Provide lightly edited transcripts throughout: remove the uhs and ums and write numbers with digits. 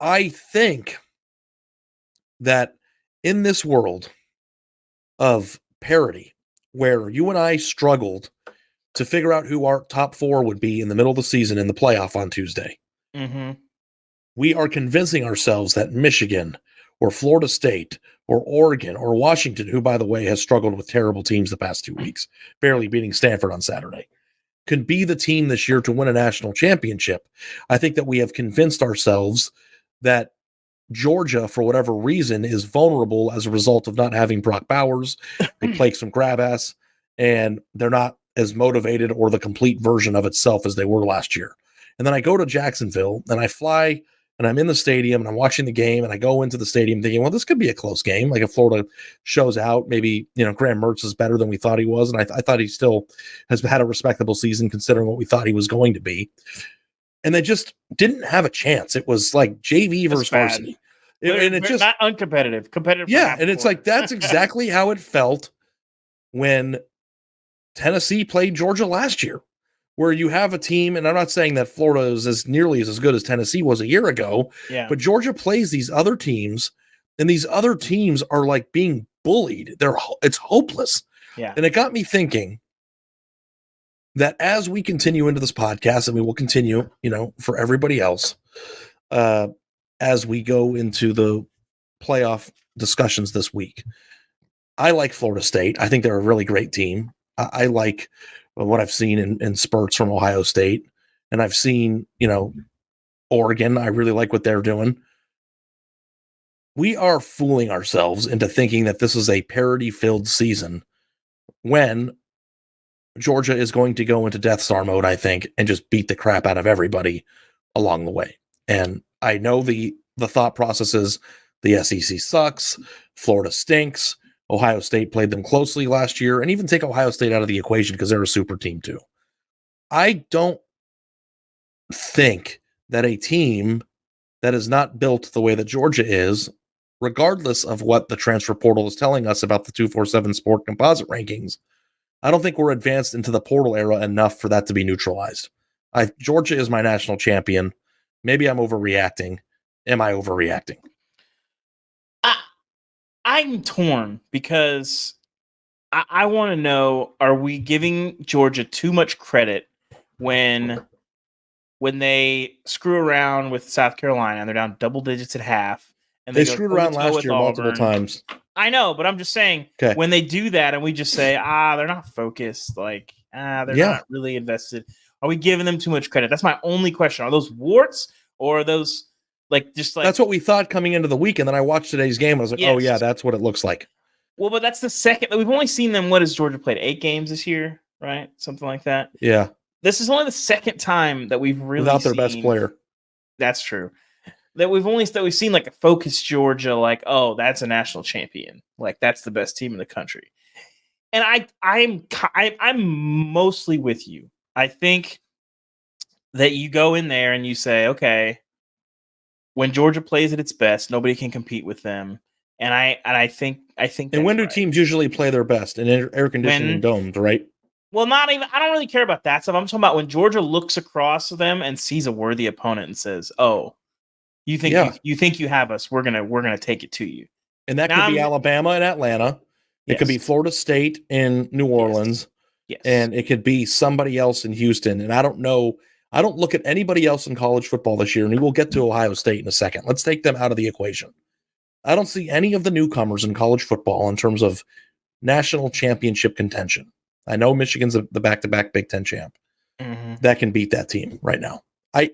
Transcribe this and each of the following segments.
I think that in this world of parity, where you and I struggled to figure out who our top four would be in the middle of the season in the playoff on Tuesday, we are convincing ourselves that Michigan or Florida State or Oregon or Washington, who, by the way, has struggled with terrible teams the past 2 weeks, barely beating Stanford on Saturday, can be the team this year to win a national championship. I think that we have convinced ourselves that Georgia, for whatever reason, is vulnerable as a result of not having Brock Bowers. They play some grab ass, and they're not as motivated or the complete version of itself as they were last year. And then I go to Jacksonville, and I fly, and I'm in the stadium, and I'm watching the game, and I go into the stadium thinking, well, this could be a close game. Like if Florida shows out, maybe, Graham Mertz is better than we thought he was, and I thought he still has had a respectable season considering what we thought he was going to be. And they just didn't have a chance. It was like JV versus varsity. And it's just not uncompetitive, competitive. Yeah, and it's like that's exactly how it felt when Tennessee played Georgia last year, where you have a team, and I'm not saying that Florida is as nearly as good as Tennessee was a year ago, but Georgia plays these other teams, and these other teams are like being bullied. It's hopeless. Yeah. And it got me thinking that as we continue into this podcast, and we will continue, for everybody else, as we go into the playoff discussions this week, I like Florida State. I think they're a really great team. I like what I've seen in spurts from Ohio State, and I've seen, Oregon. I really like what they're doing. We are fooling ourselves into thinking that this is a parity-filled season when Georgia is going to go into Death Star mode, I think, and just beat the crap out of everybody along the way. And I know the thought process is the SEC sucks, Florida stinks, Ohio State played them closely last year, and even take Ohio State out of the equation because they're a super team too. I don't think that a team that is not built the way that Georgia is, regardless of what the transfer portal is telling us about the 247 Sport composite rankings, I don't think we're advanced into the portal era enough for that to be neutralized. Georgia is my national champion. Maybe I'm overreacting. Am I overreacting? I'm torn because I want to know, are we giving Georgia too much credit when they screw around with South Carolina and they're down double digits at half? And they screwed around last year multiple times. I know, but I'm just saying, when they do that and we just say, they're not focused, they're not really invested, are we giving them too much credit? That's my only question. Are those warts or are those that's what we thought coming into the week, and then I watched today's game and I was like, oh yeah, that's what it looks like. Well, but that's the second. We've only seen them, what has Georgia played? 8 games this year, right? Something like that. Yeah. This is only the second time that we've really without their best player. That's true. That we've seen like a focused Georgia, like, oh, that's a national champion, like that's the best team in the country. And I'm mostly with you. I think that you go in there and you say, okay, when Georgia plays at its best, nobody can compete with them. And I think. And when do teams usually play their best? In air conditioning domes, right? Well, not even. I don't really care about that stuff. I'm talking about when Georgia looks across them and sees a worthy opponent and says, "Oh, you think you have us? We're gonna take it to you." And that could be Alabama and Atlanta. It could be Florida State in New Orleans. Yes. And it could be somebody else in Houston. And I don't know. I don't look at anybody else in college football this year, and we will get to Ohio State in a second. Let's take them out of the equation. I don't see any of the newcomers in college football in terms of national championship contention. I know Michigan's the back-to-back Big Ten champ. Mm-hmm. That can beat that team right now.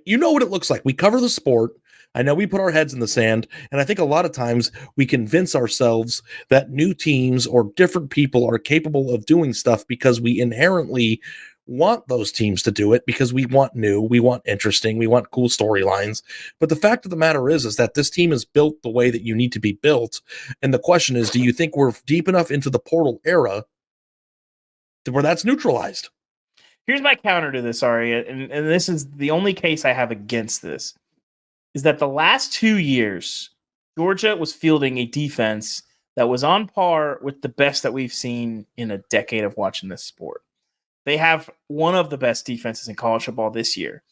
You know what it looks like. We cover the sport. I know we put our heads in the sand, and I think a lot of times we convince ourselves that new teams or different people are capable of doing stuff because we inherently want those teams to do it, because we want new, we want interesting, we want cool storylines. But the fact of the matter is that this team is built the way that you need to be built. And the question is, do you think we're deep enough into the portal era to where that's neutralized? Here's my counter to this, Ari, and this is the only case I have against this, is that the last 2 years, Georgia was fielding a defense that was on par with the best that we've seen in a decade of watching this sport. They have one of the best defenses in college football this year.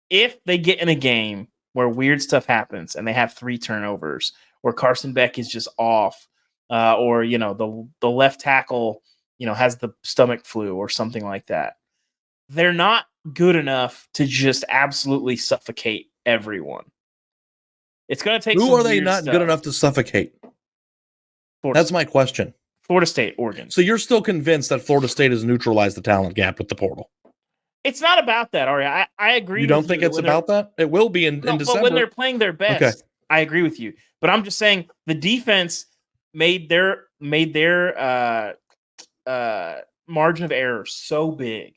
If they get in a game where weird stuff happens and they have 3 turnovers, or Carson Beck is just off, or the left tackle has the stomach flu or something like that. They're not good enough to just absolutely suffocate everyone. It's going to take. Who some are they weird not stuff. good enough to suffocate? That's my question. Florida State, Oregon. So you're still convinced that Florida State has neutralized the talent gap with the portal? It's not about that, Ari. I agree. You don't think it's about that? It will be in December. But when they're playing their best, okay. I agree with you. But I'm just saying the defense made their margin of error so big,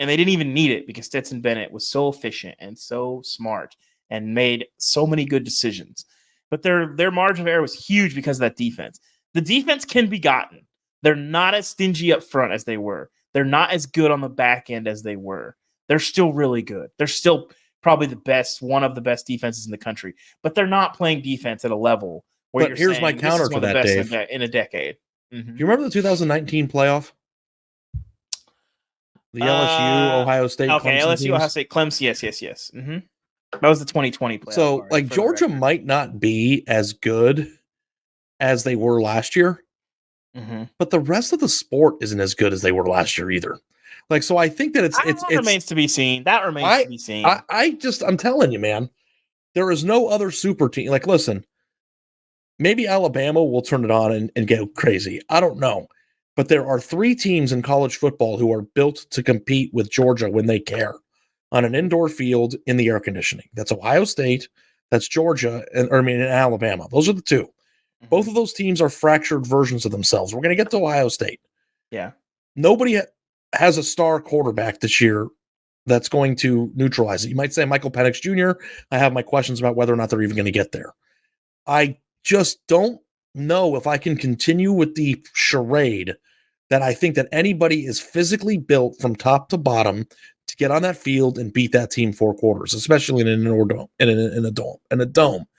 and they didn't even need it because Stetson Bennett was so efficient and so smart and made so many good decisions. But their margin of error was huge because of that defense. The defense can be gotten. They're not as stingy up front as they were. They're not as good on the back end as they were. They're still really good. They're still probably one of the best defenses in the country. But they're not playing defense at a level where you're here's saying, my counter to that, Dave. In a decade. Mm-hmm. Do you remember the 2019 playoff? The LSU, Ohio State, okay, Clemson LSU, teams? Ohio State, Clemson, yes. Mm-hmm. That was the 2020 playoff. So, Georgia might not be as good as they were last year, but the rest of the sport isn't as good as they were last year either. So I think that it remains to be seen. That remains to be seen. I'm telling you, man, there is no other super team. Listen, maybe Alabama will turn it on and go crazy. I don't know. But there are 3 teams in college football who are built to compete with Georgia when they care on an indoor field in the air conditioning. That's Ohio State, that's Georgia, and Alabama. Those are the 2. Both of those teams are fractured versions of themselves. We're going to get to Ohio State. Yeah. Nobody has a star quarterback this year that's going to neutralize it. You might say Michael Penix Jr. I have my questions about whether or not they're even going to get there. I just don't know if I can continue with the charade that I think that anybody is physically built from top to bottom to get on that field and beat that team 4 quarters, especially in a dome.